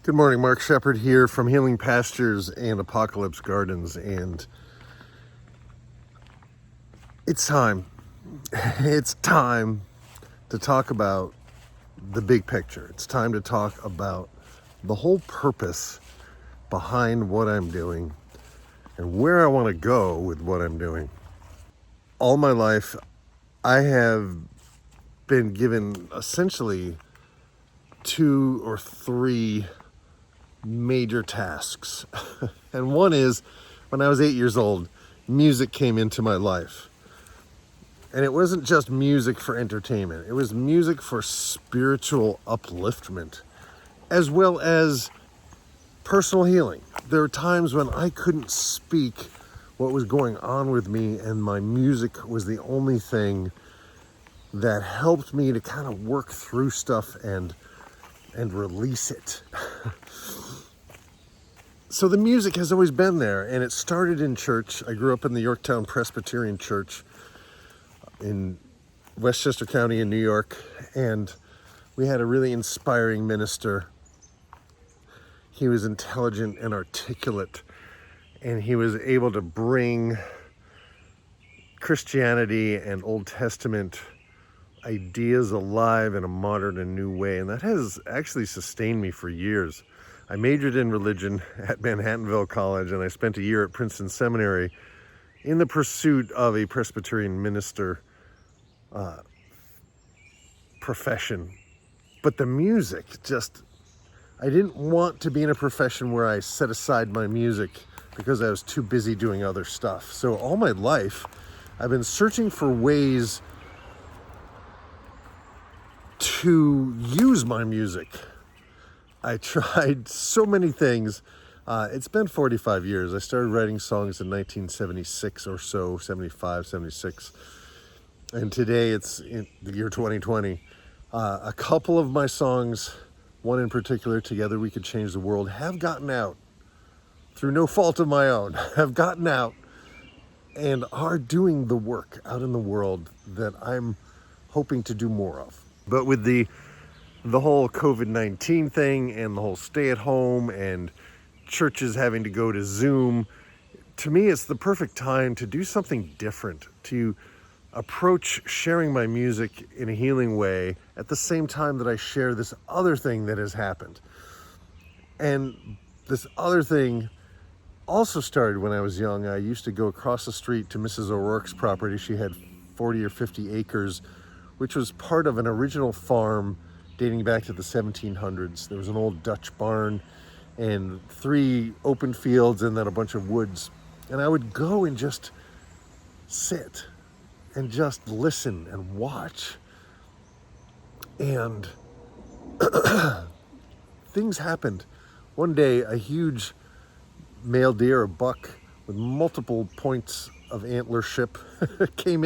Good morning, Mark Shepard here from Healing Pastures and Apocalypse Gardens, and it's time. It's time to talk about the big picture. It's time to talk about the whole purpose behind what I'm doing and where I want to go with what I'm doing. All my life, I have been given essentially 2 or 3 major tasks. And one is, when I was 8 years old, music came into my life. And it wasn't just music for entertainment. It was music for spiritual upliftment, as well as personal healing. There were times when I couldn't speak what was going on with me, and my music was the only thing that helped me to kind of work through stuff and release it. So the music has always been there, and it started in church. I grew up in the Yorktown Presbyterian Church in Westchester County in New York, and we had a really inspiring minister. He was intelligent and articulate, and he was able to bring Christianity and Old Testament ideas alive in a modern and new way, and that has actually sustained me for years. I majored in religion at Manhattanville College, and I spent a year at Princeton Seminary in the pursuit of a Presbyterian minister profession. But the music I didn't want to be in a profession where I set aside my music because I was too busy doing other stuff. So all my life, I've been searching for ways to use my music. I tried so many things. It's been 45 years. I started writing songs in 1976 or so, 75, 76. And today it's in the year 2020. A couple of my songs, one in particular, Together We Could Change the World, have gotten out through no fault of my own, have gotten out and are doing the work out in the world that I'm hoping to do more of. But with the whole COVID-19 thing and the whole stay at home and churches having to go to Zoom, to me it's the perfect time to do something different, to approach sharing my music in a healing way at the same time that I share this other thing that has happened. And this other thing also started when I was young. I used to go across the street to Mrs. O'Rourke's property. She had 40 or 50 acres, which was part of an original farm dating back to the 1700s. There was an old Dutch barn and 3 open fields and then a bunch of woods. And I would go and just sit and just listen and watch. And things happened. One day, a huge male deer, a buck with multiple points of antlership, came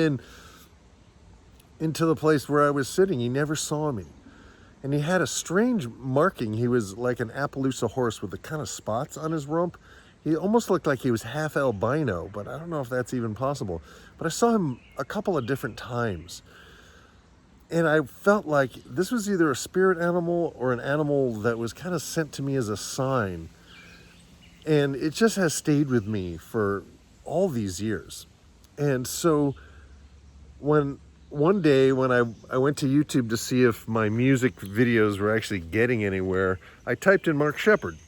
into the place where I was sitting. He never saw me. And he had a strange marking. He was like an Appaloosa horse with the kind of spots on his rump. He almost looked like he was half albino, but I don't know if that's even possible. But I saw him a couple of different times. And I felt like this was either a spirit animal or an animal that was kind of sent to me as a sign. And it just has stayed with me for all these years. And so one day when I went to YouTube to see if my music videos were actually getting anywhere, I typed in Mark Shepard.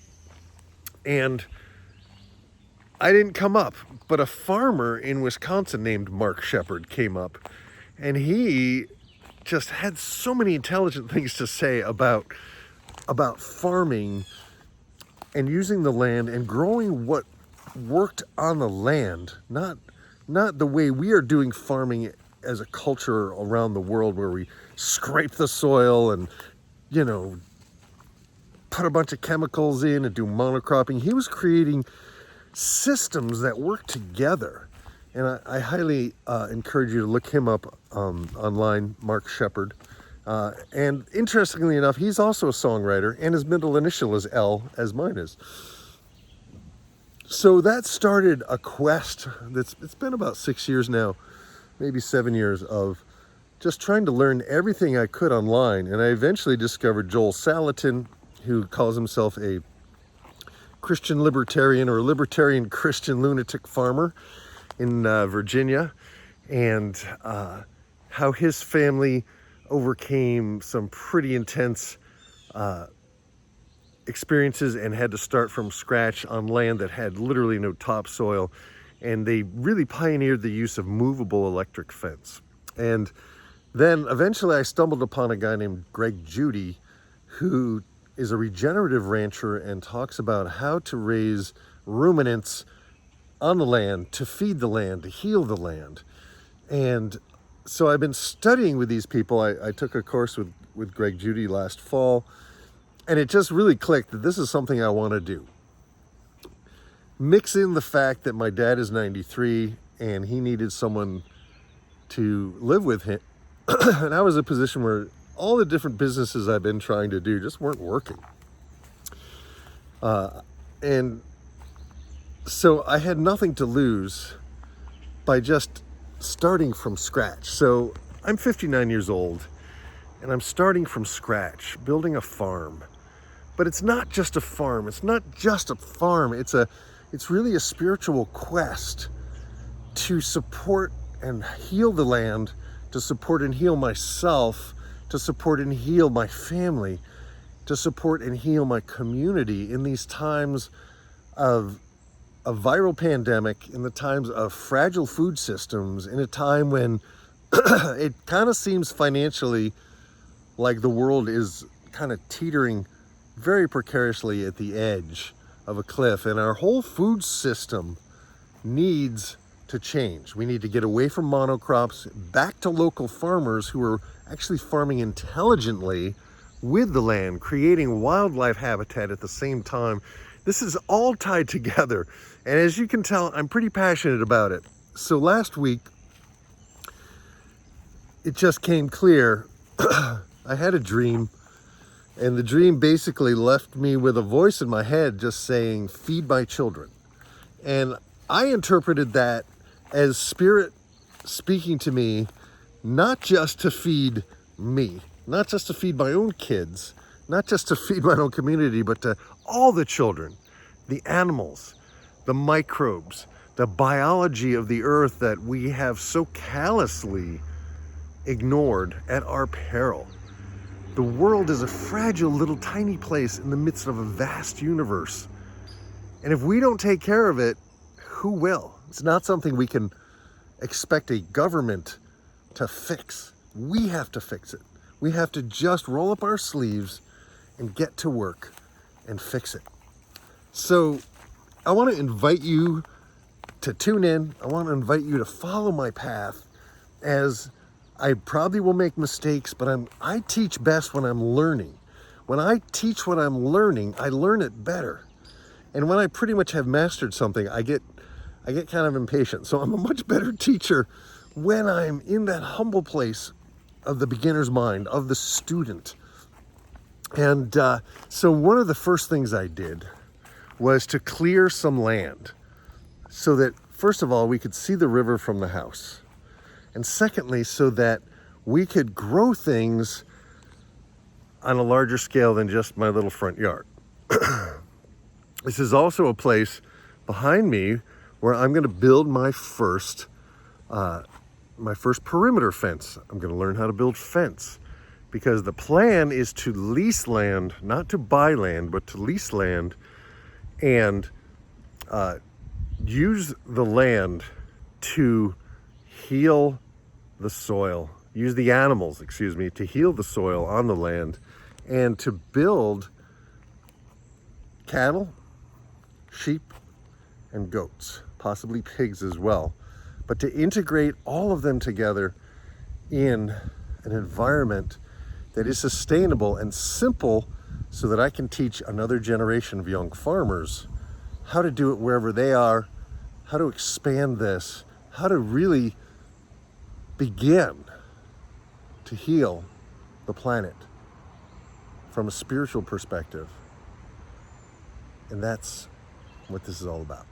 And I didn't come up, but a farmer in Wisconsin named Mark Shepard came up. And he just had so many intelligent things to say about farming and using the land and growing what worked on the land, not the way we are doing farming as a culture around the world where we scrape the soil and, put a bunch of chemicals in and do monocropping. He was creating systems that work together. And I highly encourage you to look him up online, Mark Shepard. And interestingly enough, he's also a songwriter, and his middle initial is L, as mine is. So that started a quest it's been about 6 years now, maybe 7 years, of just trying to learn everything I could online. And I eventually discovered Joel Salatin, who calls himself a Christian libertarian or a libertarian Christian lunatic farmer in Virginia, and how his family overcame some pretty intense experiences and had to start from scratch on land that had literally no topsoil. And they really pioneered the use of movable electric fence. And then eventually I stumbled upon a guy named Greg Judy, who is a regenerative rancher and talks about how to raise ruminants on the land, to feed the land, to heal the land. And so I've been studying with these people. I took a course with Greg Judy last fall, and it just really clicked that this is something I want to do. Mix in the fact that my dad is 93 and he needed someone to live with him. And I was in a position where all the different businesses I've been trying to do just weren't working. And so I had nothing to lose by just starting from scratch. So I'm 59 years old and I'm starting from scratch, building a farm. But it's not just a farm. It's not just a farm. It's really a spiritual quest to support and heal the land, to support and heal myself, to support and heal my family, to support and heal my community in these times of a viral pandemic, in the times of fragile food systems, in a time when it kind of seems financially like the world is kind of teetering very precariously at the edge of a cliff, and our whole food system needs to change. We need to get away from monocrops, back to local farmers who are actually farming intelligently with the land, creating wildlife habitat at the same time. This is all tied together, and as you can tell, I'm pretty passionate about it. So last week, it just came clear. I had a dream, and the dream basically left me with a voice in my head just saying, feed my children. And I interpreted that as Spirit speaking to me, not just to feed me, not just to feed my own kids, not just to feed my own community, but to all the children, the animals, the microbes, the biology of the earth that we have so callously ignored at our peril. The world is a fragile little tiny place in the midst of a vast universe. And if we don't take care of it, who will? It's not something we can expect a government to fix. We have to fix it. We have to just roll up our sleeves and get to work and fix it. So I want to invite you to tune in. I want to invite you to follow my path, as I probably will make mistakes, but I teach best when I'm learning. When I teach what I'm learning, I learn it better. And when I pretty much have mastered something, I get kind of impatient. So I'm a much better teacher when I'm in that humble place of the beginner's mind, of the student. And so one of the first things I did was to clear some land so that, first of all, we could see the river from the house. And secondly, so that we could grow things on a larger scale than just my little front yard. This is also a place behind me where I'm going to build my first perimeter fence. I'm going to learn how to build fence, because the plan is to lease land, not to buy land, but to lease land, and use the land to heal the soil, use the animals, to heal the soil on the land, and to build cattle, sheep, and goats, possibly pigs as well, but to integrate all of them together in an environment that is sustainable and simple, so that I can teach another generation of young farmers how to do it wherever they are, how to expand this, how to really begin to heal the planet from a spiritual perspective. And that's what this is all about.